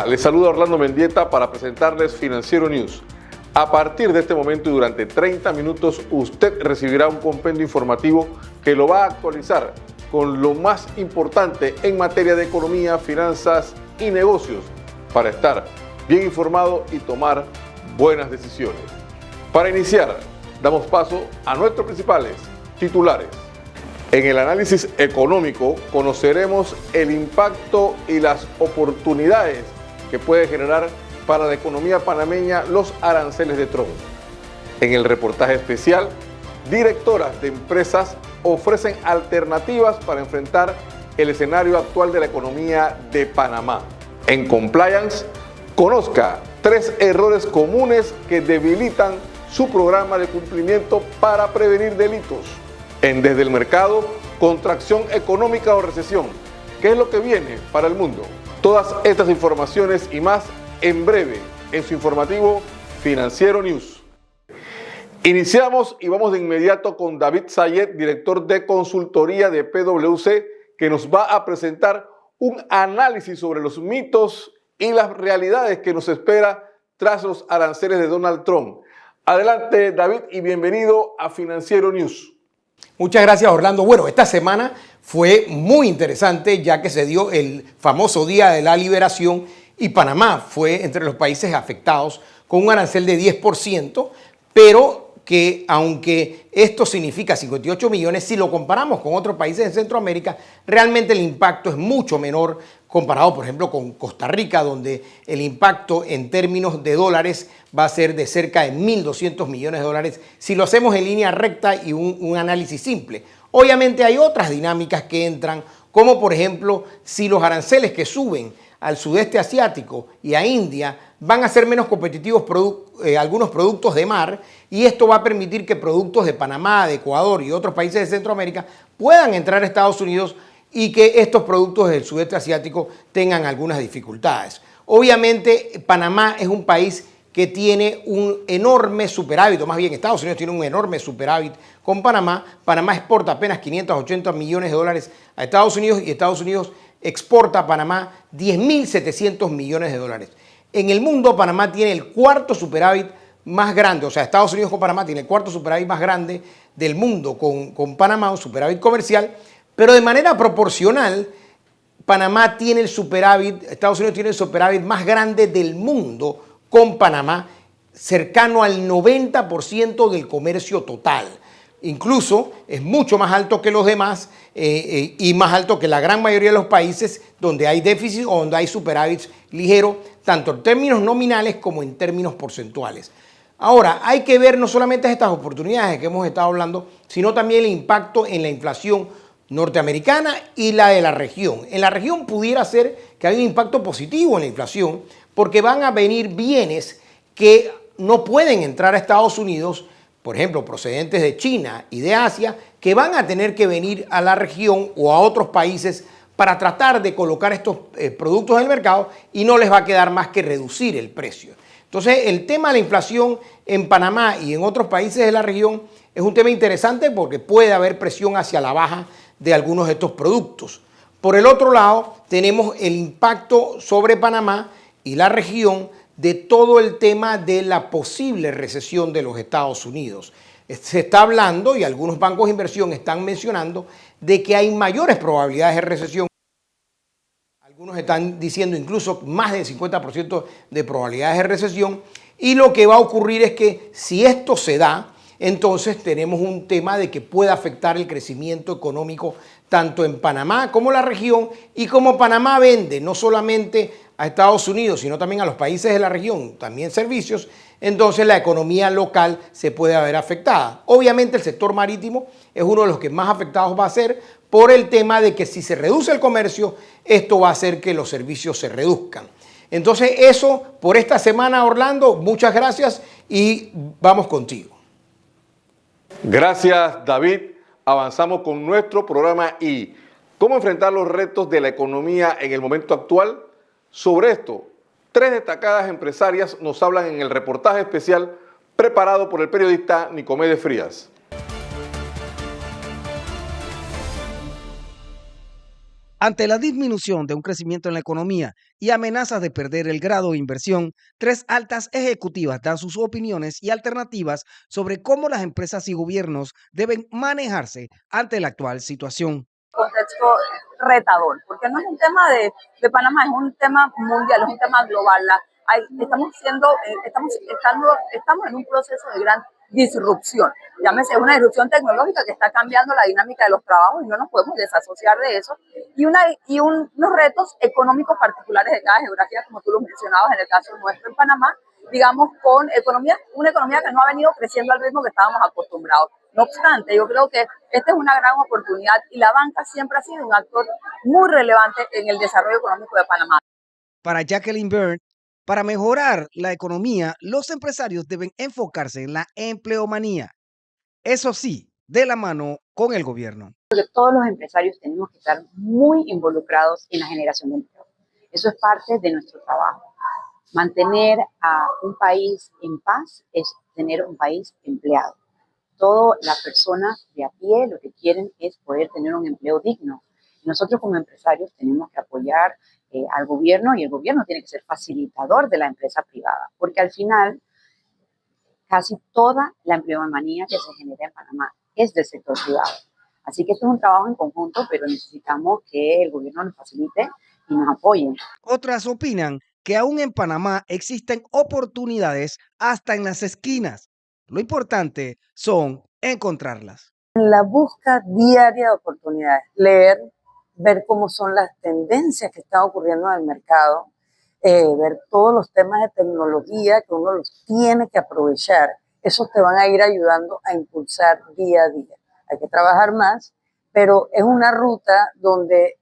Hola, les saluda Orlando Mendieta para presentarles Financiero News. A partir de este momento y durante 30 minutos usted recibirá un compendio informativo que lo va a actualizar con lo más importante en materia de economía, finanzas y negocios para estar bien informado y tomar buenas decisiones. Para iniciar, damos paso a nuestros principales titulares. En el análisis económico conoceremos el impacto y las oportunidades que puede generar para la economía panameña los aranceles de Trump. En el reportaje especial, directoras de empresas ofrecen alternativas para enfrentar el escenario actual de la economía de Panamá. En Compliance, conozca 3 errores comunes que debilitan su programa de cumplimiento para prevenir delitos. En Desde el Mercado, contracción económica o recesión. ¿Qué es lo que viene para el mundo? Todas estas informaciones y más en breve en su informativo Financiero News. Iniciamos y vamos de inmediato con David Sayed, director de consultoría de PwC, que nos va a presentar un análisis sobre los mitos y las realidades que nos espera tras los aranceles de Donald Trump. Adelante, David, y bienvenido a Financiero News. Muchas gracias, Orlando. Bueno, esta semana fue muy interesante ya que se dio el famoso Día de la Liberación y Panamá fue entre los países afectados con un arancel de 10%, pero que aunque esto significa 58 millones, si lo comparamos con otros países de Centroamérica, realmente el impacto es mucho menor comparado, por ejemplo, con Costa Rica, donde el impacto en términos de dólares va a ser de cerca de 1.200 millones de dólares si lo hacemos en línea recta y un análisis simple. Obviamente hay otras dinámicas que entran, como por ejemplo, si los aranceles que suben al sudeste asiático y a India van a ser menos competitivos algunos productos de mar, y esto va a permitir que productos de Panamá, de Ecuador y otros países de Centroamérica puedan entrar a Estados Unidos y que estos productos del sudeste asiático tengan algunas dificultades. Obviamente, Panamá es un país que tiene un enorme superávit, o más bien Estados Unidos tiene un enorme superávit con Panamá. Panamá exporta apenas 580 millones de dólares a Estados Unidos y Estados Unidos exporta a Panamá 10.700 millones de dólares. En el mundo, Panamá tiene el cuarto superávit más grande, o sea, Estados Unidos con Panamá tiene el cuarto superávit más grande del mundo con Panamá, un superávit comercial, pero de manera proporcional, Panamá tiene el superávit, Estados Unidos tiene el superávit más grande del mundo con Panamá, cercano al 90% del comercio total. Incluso es mucho más alto que los demás y más alto que la gran mayoría de los países donde hay déficit o donde hay superávit ligero, tanto en términos nominales como en términos porcentuales. Ahora, hay que ver no solamente estas oportunidades que hemos estado hablando, sino también el impacto en la inflación norteamericana y la de la región. En la región pudiera ser que haya un impacto positivo en la inflación porque van a venir bienes que no pueden entrar a Estados Unidos, por ejemplo, procedentes de China y de Asia, que van a tener que venir a la región o a otros países para tratar de colocar estos productos en el mercado y no les va a quedar más que reducir el precio. Entonces, el tema de la inflación en Panamá y en otros países de la región es un tema interesante porque puede haber presión hacia la baja de algunos de estos productos. Por el otro lado, tenemos el impacto sobre Panamá y la región de todo el tema de la posible recesión de los Estados Unidos. Se está hablando, y algunos bancos de inversión están mencionando, de que hay mayores probabilidades de recesión. Algunos están diciendo incluso más del 50% de probabilidades de recesión. Y lo que va a ocurrir es que si esto se da, entonces tenemos un tema de que puede afectar el crecimiento económico tanto en Panamá como la región, y como Panamá vende no solamente a Estados Unidos, sino también a los países de la región, también servicios, entonces la economía local se puede ver afectada. Obviamente el sector marítimo es uno de los que más afectados va a ser por el tema de que si se reduce el comercio, esto va a hacer que los servicios se reduzcan. Entonces eso por esta semana, Orlando, muchas gracias y vamos contigo. Gracias, David. Avanzamos con nuestro programa y cómo enfrentar los retos de la economía en el momento actual. Sobre esto, 3 destacadas empresarias nos hablan en el reportaje especial preparado por el periodista Nicomedes Frías. Ante la disminución de un crecimiento en la economía y amenazas de perder el grado de inversión, 3 altas ejecutivas dan sus opiniones y alternativas sobre cómo las empresas y gobiernos deben manejarse ante la actual situación. Contexto retador, porque no es un tema de Panamá, es un tema mundial, es un tema global. Estamos en un proceso de gran disrupción. Llámese una disrupción tecnológica que está cambiando la dinámica de los trabajos y no nos podemos desasociar de eso. Y unos retos económicos particulares de cada geografía, como tú lo mencionabas en el caso nuestro en Panamá, digamos, con una economía que no ha venido creciendo al ritmo que estábamos acostumbrados. No obstante, yo creo que esta es una gran oportunidad y la banca siempre ha sido un actor muy relevante en el desarrollo económico de Panamá. Para Jacqueline Byrne, para mejorar la economía, los empresarios deben enfocarse en la empleomanía. Eso sí, de la mano con el gobierno. Porque todos los empresarios tenemos que estar muy involucrados en la generación de empleo. Eso es parte de nuestro trabajo. Mantener a un país en paz es tener un país empleado. Todas las personas de a pie lo que quieren es poder tener un empleo digno. Nosotros como empresarios tenemos que apoyar al gobierno y el gobierno tiene que ser facilitador de la empresa privada, porque al final casi toda la empleomanía que se genera en Panamá es del sector privado. Así que esto es un trabajo en conjunto, pero necesitamos que el gobierno nos facilite y nos apoye. Otras opinan que aún en Panamá existen oportunidades hasta en las esquinas. Lo importante son encontrarlas. En la búsqueda diaria de oportunidades, leer, ver cómo son las tendencias que están ocurriendo en el mercado, ver todos los temas de tecnología que uno los tiene que aprovechar. Esos te van a ir ayudando a impulsar día a día. Hay que trabajar más, pero es una ruta donde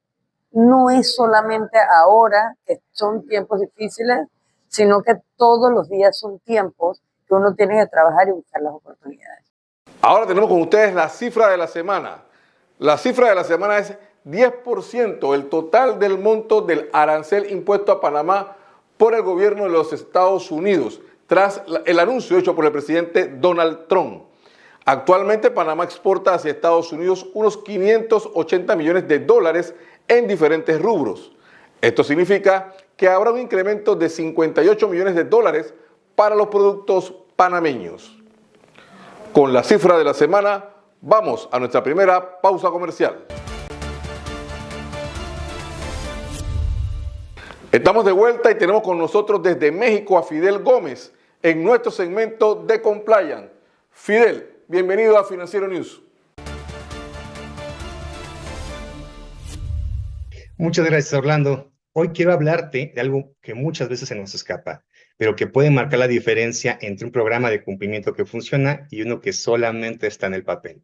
no es solamente ahora que son tiempos difíciles, sino que todos los días son tiempos que uno tiene que trabajar y buscar las oportunidades. Ahora tenemos con ustedes la cifra de la semana. La cifra de la semana es 10%, el total del monto del arancel impuesto a Panamá por el gobierno de los Estados Unidos, tras el anuncio hecho por el presidente Donald Trump. Actualmente Panamá exporta hacia Estados Unidos unos 580 millones de dólares en diferentes rubros. Esto significa que habrá un incremento de 58 millones de dólares para los productos panameños. Con la cifra de la semana, vamos a nuestra primera pausa comercial. Estamos de vuelta y tenemos con nosotros desde México a Fidel Gómez en nuestro segmento de Compliance. Fidel, bienvenido a Financiero News. Muchas gracias, Orlando. Hoy quiero hablarte de algo que muchas veces se nos escapa, pero que puede marcar la diferencia entre un programa de cumplimiento que funciona y uno que solamente está en el papel.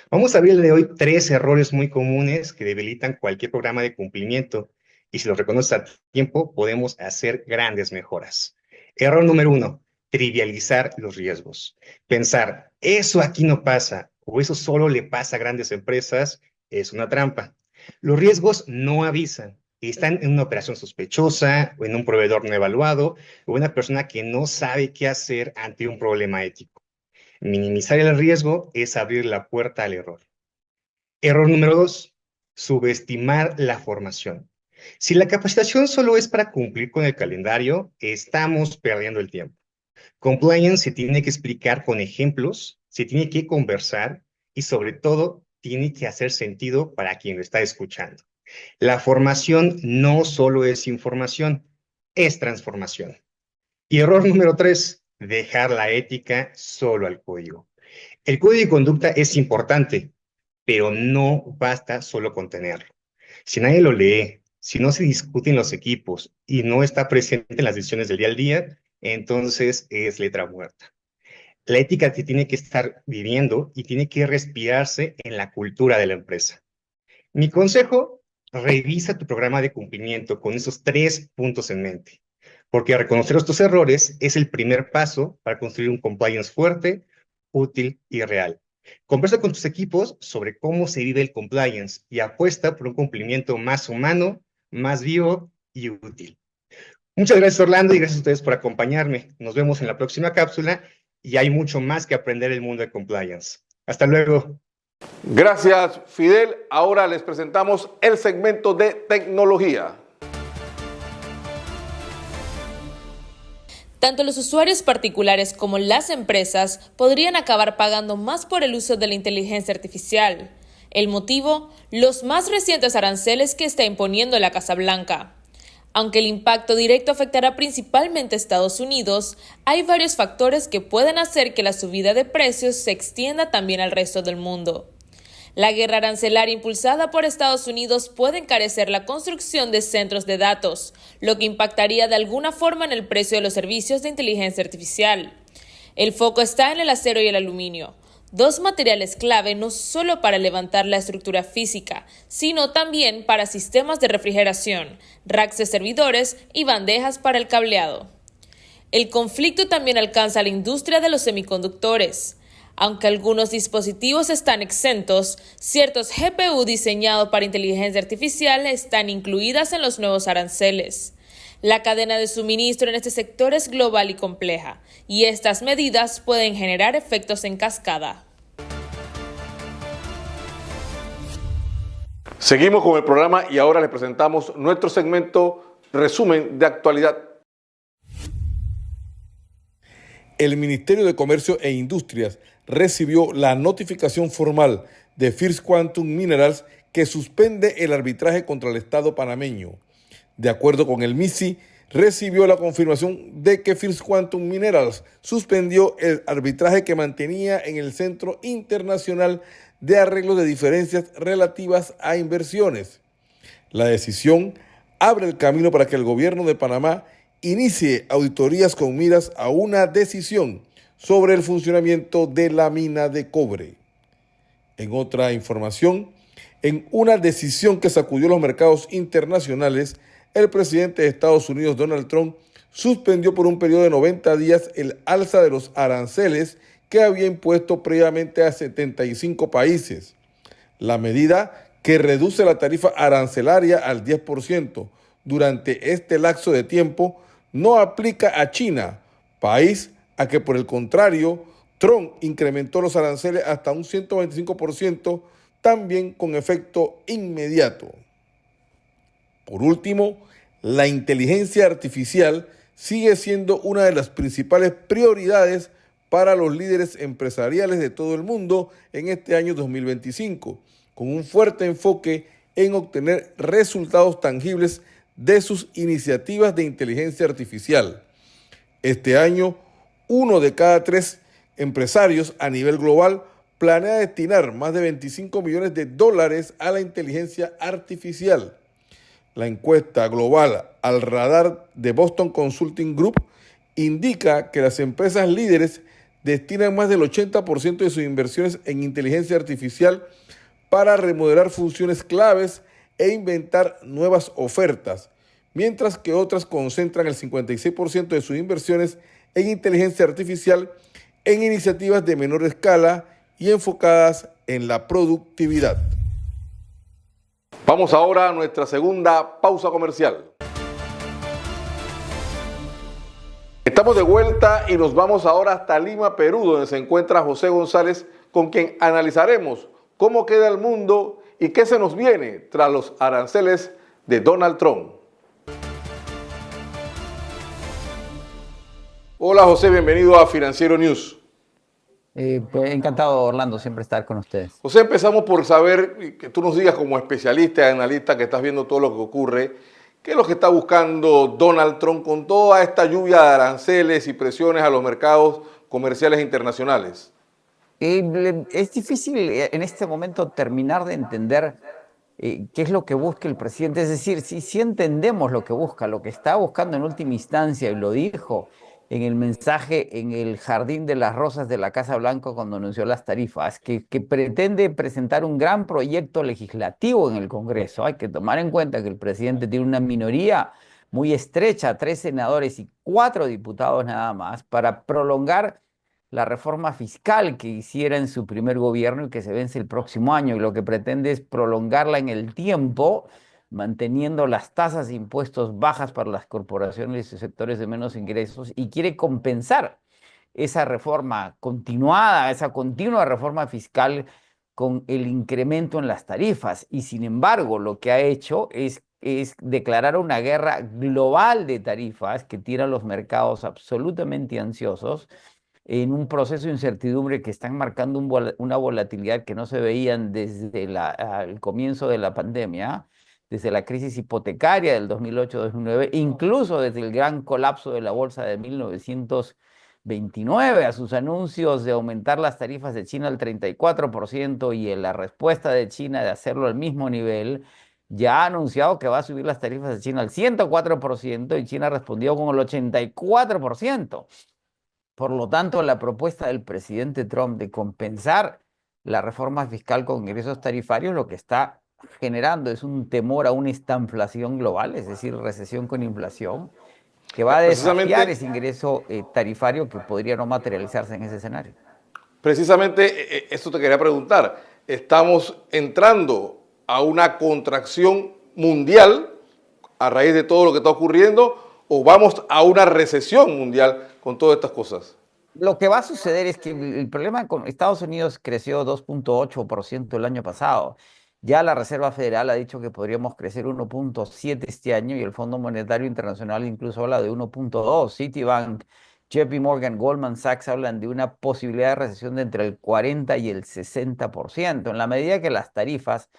Vamos a ver el de hoy 3 errores muy comunes que debilitan cualquier programa de cumplimiento y si los reconoces a tiempo podemos hacer grandes mejoras. Error número 1, trivializar los riesgos. Pensar, eso aquí no pasa o eso solo le pasa a grandes empresas es una trampa. Los riesgos no avisan. Están en una operación sospechosa, o en un proveedor no evaluado, o una persona que no sabe qué hacer ante un problema ético. Minimizar el riesgo es abrir la puerta al error. Error número 2, subestimar la formación. Si la capacitación solo es para cumplir con el calendario, estamos perdiendo el tiempo. Compliance se tiene que explicar con ejemplos, se tiene que conversar y sobre todo tiene que hacer sentido para quien lo está escuchando. La formación no solo es información, es transformación. Y error número 3, dejar la ética solo al código. El código de conducta es importante, pero no basta solo con tenerlo. Si nadie lo lee, si no se discute en los equipos y no está presente en las decisiones del día al día, entonces es letra muerta. La ética se tiene que estar viviendo y tiene que respirarse en la cultura de la empresa. Mi consejo, revisa tu programa de cumplimiento con esos 3 puntos en mente, porque reconocer estos errores es el primer paso para construir un compliance fuerte, útil y real. Conversa con tus equipos sobre cómo se vive el compliance y apuesta por un cumplimiento más humano, más vivo y útil. Muchas gracias, Orlando, y gracias a ustedes por acompañarme. Nos vemos en la próxima cápsula y hay mucho más que aprender en el mundo de compliance. Hasta luego. Gracias, Fidel. Ahora les presentamos el segmento de tecnología. Tanto los usuarios particulares como las empresas podrían acabar pagando más por el uso de la inteligencia artificial. El motivo, los más recientes aranceles que está imponiendo la Casa Blanca. Aunque el impacto directo afectará principalmente a Estados Unidos, hay varios factores que pueden hacer que la subida de precios se extienda también al resto del mundo. La guerra arancelaria impulsada por Estados Unidos puede encarecer la construcción de centros de datos, lo que impactaría de alguna forma en el precio de los servicios de inteligencia artificial. El foco está en el acero y el aluminio, dos materiales clave no solo para levantar la estructura física, sino también para sistemas de refrigeración, racks de servidores y bandejas para el cableado. El conflicto también alcanza a la industria de los semiconductores. Aunque algunos dispositivos están exentos, ciertos GPU diseñados para inteligencia artificial están incluidas en los nuevos aranceles. La cadena de suministro en este sector es global y compleja, y estas medidas pueden generar efectos en cascada. Seguimos con el programa y ahora les presentamos nuestro segmento Resumen de Actualidad. El Ministerio de Comercio e Industrias recibió la notificación formal de First Quantum Minerals que suspende el arbitraje contra el Estado panameño. De acuerdo con el MISI, recibió la confirmación de que First Quantum Minerals suspendió el arbitraje que mantenía en el Centro Internacional de Arreglo de Diferencias relativas a inversiones. La decisión abre el camino para que el gobierno de Panamá inicie auditorías con miras a una decisión sobre el funcionamiento de la mina de cobre. En otra información, en una decisión que sacudió los mercados internacionales, el presidente de Estados Unidos, Donald Trump, suspendió por un periodo de 90 días el alza de los aranceles que había impuesto previamente a 75 países. La medida, que reduce la tarifa arancelaria al 10% durante este lapso de tiempo, no aplica a China, país a que por el contrario Trump incrementó los aranceles hasta un 125%, también con efecto inmediato. Por último, la inteligencia artificial sigue siendo una de las principales prioridades para los líderes empresariales de todo el mundo en este año 2025, con un fuerte enfoque en obtener resultados tangibles de sus iniciativas de inteligencia artificial. Este año, 1 de cada 3 empresarios a nivel global planea destinar más de $25 millones a la inteligencia artificial. La encuesta global al radar de Boston Consulting Group indica que las empresas líderes destinan más del 80% de sus inversiones en inteligencia artificial para remodelar funciones claves e inventar nuevas ofertas, mientras que otras concentran el 56% de sus inversiones en inteligencia artificial en iniciativas de menor escala y enfocadas en la productividad. Vamos ahora a nuestra segunda pausa comercial. Estamos de vuelta y nos vamos ahora hasta Lima, Perú, donde se encuentra José González, con quien analizaremos cómo queda el mundo y qué se nos viene tras los aranceles de Donald Trump. Hola José, bienvenido a Financiero News. Pues encantado, Orlando, siempre estar con ustedes. José, empezamos por saber, que tú nos digas como especialista y analista que estás viendo todo lo que ocurre, ¿qué es lo que está buscando Donald Trump con toda esta lluvia de aranceles y presiones a los mercados comerciales internacionales? Es difícil en este momento terminar de entender qué es lo que busca el presidente. Es decir, si entendemos lo que busca, lo que está buscando en última instancia, y lo dijo en el mensaje en el Jardín de las Rosas de la Casa Blanca cuando anunció las tarifas, que pretende presentar un gran proyecto legislativo en el Congreso. Hay que tomar en cuenta que el presidente tiene una minoría muy estrecha, 3 senadores y 4 diputados nada más, para prolongar la reforma fiscal que hiciera en su primer gobierno y que se vence el próximo año, y lo que pretende es prolongarla en el tiempo, manteniendo las tasas de impuestos bajas para las corporaciones y sectores de menos ingresos, y quiere compensar esa reforma continuada, esa continua reforma fiscal con el incremento en las tarifas y sin embargo lo que ha hecho es declarar una guerra global de tarifas que tira a los mercados absolutamente ansiosos en un proceso de incertidumbre que están marcando una volatilidad que no se veían desde el comienzo de la pandemia, desde la crisis hipotecaria del 2008-2009, incluso desde el gran colapso de la bolsa de 1929, a sus anuncios de aumentar las tarifas de China al 34% y en la respuesta de China de hacerlo al mismo nivel. Ya ha anunciado que va a subir las tarifas de China al 104% y China respondió con el 84%. Por lo tanto, la propuesta del presidente Trump de compensar la reforma fiscal con ingresos tarifarios lo que está generando es un temor a una estanflación global, es decir, recesión con inflación, que va a desafiar ese ingreso tarifario que podría no materializarse en ese escenario. Precisamente esto te quería preguntar. Estamos entrando a una contracción mundial a raíz de todo lo que está ocurriendo, o vamos a una recesión mundial con todas estas cosas. Lo que va a suceder es que el problema con Estados Unidos creció 2.8% el año pasado. Ya la Reserva Federal ha dicho que podríamos crecer 1.7 este año y el Fondo Monetario Internacional incluso habla de 1.2. Citibank, JP Morgan, Goldman Sachs hablan de una posibilidad de recesión de entre el 40 y el 60%. En la medida que las tarifas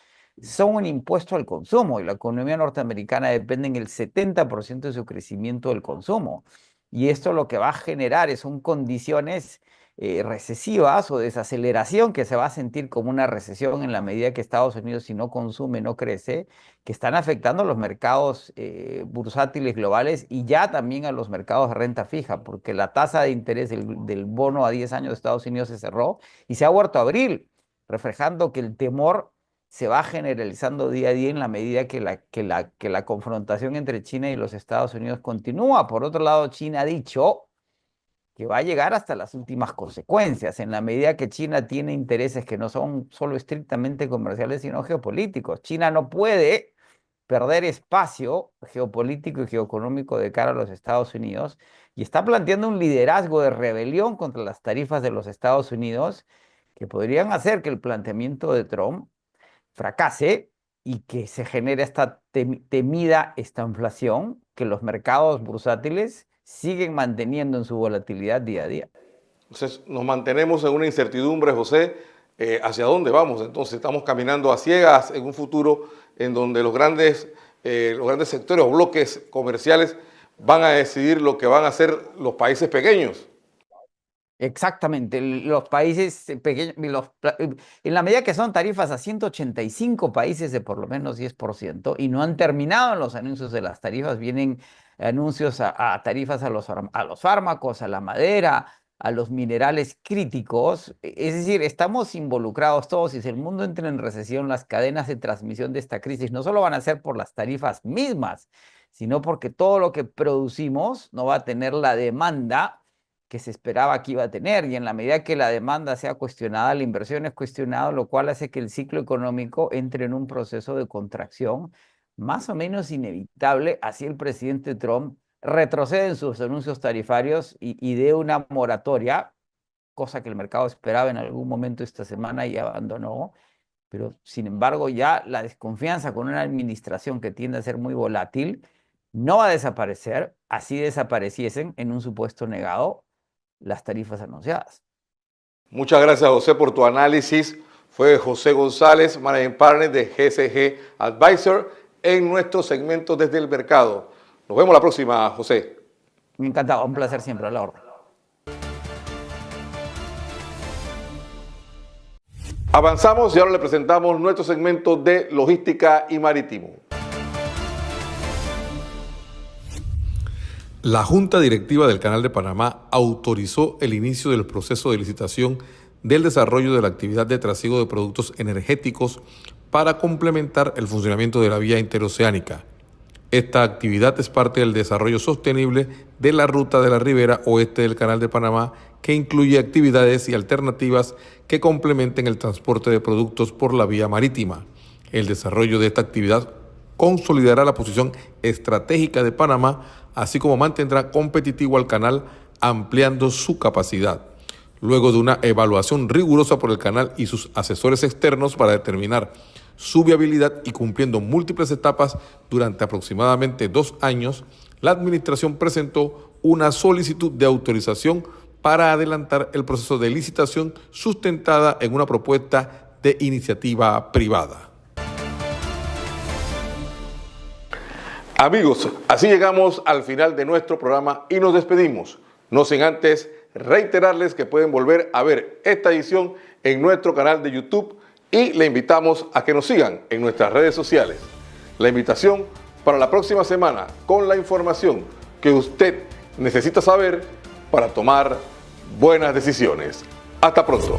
son un impuesto al consumo y la economía norteamericana depende en el 70% de su crecimiento del consumo. Y esto lo que va a generar son condiciones recesivas o desaceleración que se va a sentir como una recesión en la medida que Estados Unidos, si no consume, no crece, que están afectando a los mercados bursátiles globales y ya también a los mercados de renta fija, porque la tasa de interés del bono a 10 años de Estados Unidos se cerró y se ha vuelto a abrir, reflejando que el temor se va generalizando día a día en la medida que la confrontación entre China y los Estados Unidos continúa. Por otro lado, China ha dicho que va a llegar hasta las últimas consecuencias, en la medida que China tiene intereses que no son solo estrictamente comerciales, sino geopolíticos. China no puede perder espacio geopolítico y geoeconómico de cara a los Estados Unidos y está planteando un liderazgo de rebelión contra las tarifas de los Estados Unidos que podrían hacer que el planteamiento de Trump fracase y que se genere esta temida estanflación que los mercados bursátiles siguen manteniendo en su volatilidad día a día. Entonces nos mantenemos en una incertidumbre, José, ¿hacia dónde vamos? Entonces estamos caminando a ciegas en un futuro en donde los grandes sectores o bloques comerciales van a decidir lo que van a hacer los países pequeños. Exactamente, los países pequeños, en la medida que son tarifas a 185 países de por lo menos 10% y no han terminado los anuncios de las tarifas, vienen anuncios a tarifas a los fármacos, a la madera, a los minerales críticos, es decir, estamos involucrados todos y si el mundo entra en recesión, las cadenas de transmisión de esta crisis no solo van a ser por las tarifas mismas, sino porque todo lo que producimos no va a tener la demanda que se esperaba que iba a tener, y en la medida que la demanda sea cuestionada, la inversión es cuestionada, lo cual hace que el ciclo económico entre en un proceso de contracción más o menos inevitable. Así el presidente Trump retrocede en sus anuncios tarifarios y dé una moratoria, cosa que el mercado esperaba en algún momento esta semana y abandonó, pero sin embargo ya la desconfianza con una administración que tiende a ser muy volátil no va a desaparecer, así desapareciesen en un supuesto negado las tarifas anunciadas. Muchas gracias, José, por tu análisis. Fue José González, Managing Partner de GSG Advisor, en nuestro segmento Desde el Mercado. Nos vemos la próxima, José. Me encantado, un placer siempre, a la orden. Avanzamos y ahora le presentamos nuestro segmento de Logística y Marítimo. La Junta Directiva del Canal de Panamá autorizó el inicio del proceso de licitación del desarrollo de la actividad de trasiego de productos energéticos para complementar el funcionamiento de la vía interoceánica. Esta actividad es parte del desarrollo sostenible de la ruta de la ribera oeste del Canal de Panamá, que incluye actividades y alternativas que complementen el transporte de productos por la vía marítima. El desarrollo de esta actividad consolidará la posición estratégica de Panamá, así como mantendrá competitivo al canal, ampliando su capacidad. luego de una evaluación rigurosa por el canal y sus asesores externos para determinar su viabilidad y cumpliendo múltiples etapas durante aproximadamente 2 años, la administración presentó una solicitud de autorización para adelantar el proceso de licitación sustentada en una propuesta de iniciativa privada. Amigos, así llegamos al final de nuestro programa y nos despedimos. No sin antes reiterarles que pueden volver a ver esta edición en nuestro canal de YouTube y le invitamos a que nos sigan en nuestras redes sociales. La invitación para la próxima semana con la información que usted necesita saber para tomar buenas decisiones. Hasta pronto.